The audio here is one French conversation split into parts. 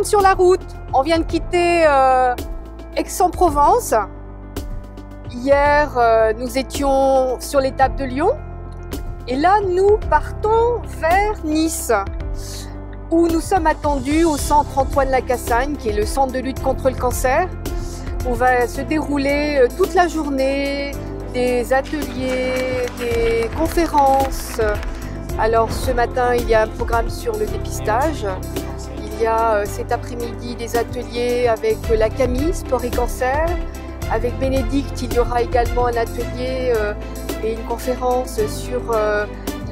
sommes sur la route. On vient de quitter Aix-en-Provence. Hier, nous étions sur l'étape de Lyon. Et là, nous partons vers Nice, où nous sommes attendus au centre Antoine Lacassagne, qui est le centre de lutte contre le cancer, où va se dérouler toute la journée des ateliers, des conférences. Alors ce matin, il y a un programme sur le dépistage. Il y a cet après-midi des ateliers avec la Camille, Sport et Cancer. Avec Bénédicte, il y aura également un atelier et une conférence sur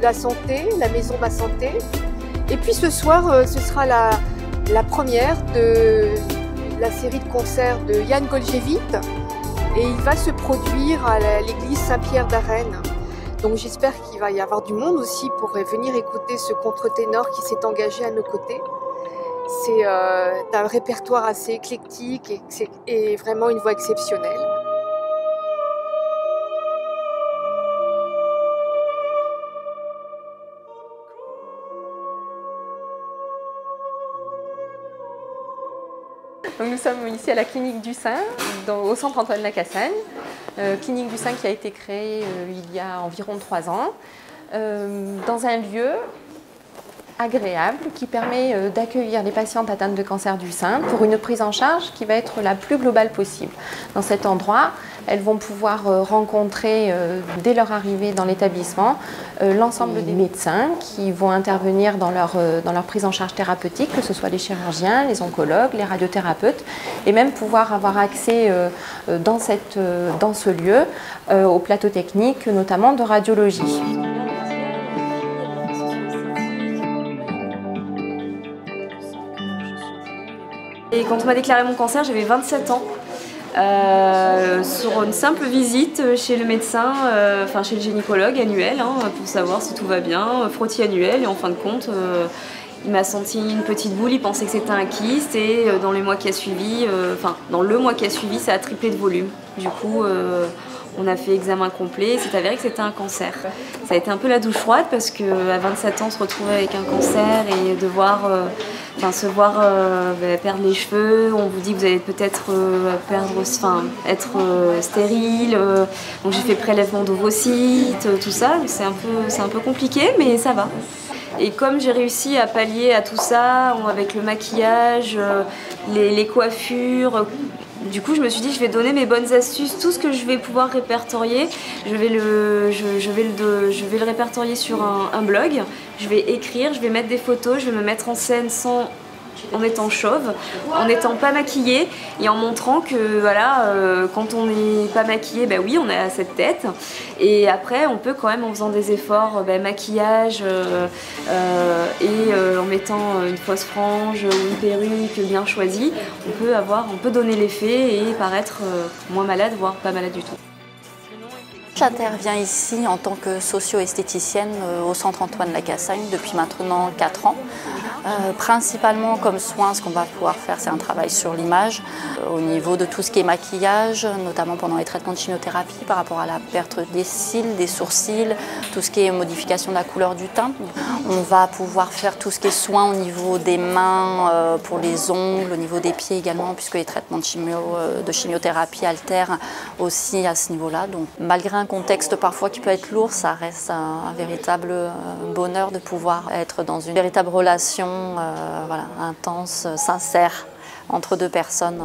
la santé, la maison Ma Santé. Et puis ce soir, ce sera la première de la série de concerts de Yann Golgevit. Et il va se produire à l'église Saint-Pierre d'Arène. Donc j'espère qu'il va y avoir du monde aussi pour venir écouter ce contre-ténor qui s'est engagé à nos côtés. C'est un répertoire assez éclectique et vraiment une voix exceptionnelle. Donc nous sommes ici à la clinique du sein, au centre Antoine Lacassagne. Clinique du sein qui a été créée il y a environ 3 ans, dans un lieu agréable qui permet d'accueillir les patientes atteintes de cancer du sein pour une prise en charge qui va être la plus globale possible. Dans cet endroit, elles vont pouvoir rencontrer dès leur arrivée dans l'établissement l'ensemble des médecins qui vont intervenir dans leur prise en charge thérapeutique, que ce soit les chirurgiens, les oncologues, les radiothérapeutes, et même pouvoir avoir accès dans ce lieu au plateau technique, notamment de radiologie. Et quand on m'a déclaré mon cancer, j'avais 27 ans. Sur une simple visite chez le médecin, enfin chez le gynécologue annuel, pour savoir si tout va bien, frottis annuel, et en fin de compte, il m'a senti une petite boule, il pensait que c'était un kyste, et dans le mois qui a suivi, ça a triplé de volume. Du coup, on a fait examen complet et c'est avéré que c'était un cancer. Ça a été un peu la douche froide parce qu'à 27 ans, se retrouver avec un cancer et devoir perdre les cheveux, on vous dit que vous allez peut-être être stérile. Donc j'ai fait prélèvement d'ovocytes, tout ça. C'est un peu compliqué, mais ça va. Et comme j'ai réussi à pallier à tout ça, avec le maquillage, les coiffures, du coup je me suis dit je vais donner mes bonnes astuces, tout ce que je vais pouvoir répertorier, je vais le répertorier sur un blog, je vais écrire, je vais mettre des photos, je vais me mettre en scène en étant chauve, en n'étant pas maquillée et en montrant que voilà, quand on n'est pas maquillé, bah oui, on a cette tête. Et après, on peut quand même, en faisant des efforts, maquillage et en mettant une fausse frange ou une perruque bien choisie, on peut donner l'effet et paraître moins malade, voire pas malade du tout. J'interviens ici en tant que socio-esthéticienne au centre Antoine Lacassagne depuis maintenant 4 ans. Principalement comme soin, ce qu'on va pouvoir faire, c'est un travail sur l'image au niveau de tout ce qui est maquillage, notamment pendant les traitements de chimiothérapie par rapport à la perte des cils, des sourcils, tout ce qui est modification de la couleur du teint. On va pouvoir faire tout ce qui est soin au niveau des mains, pour les ongles, au niveau des pieds également, puisque les traitements de chimiothérapie altèrent aussi à ce niveau-là. Donc, malgré un contexte parfois qui peut être lourd, ça reste un véritable bonheur de pouvoir être dans une véritable relation intense, sincère entre deux personnes.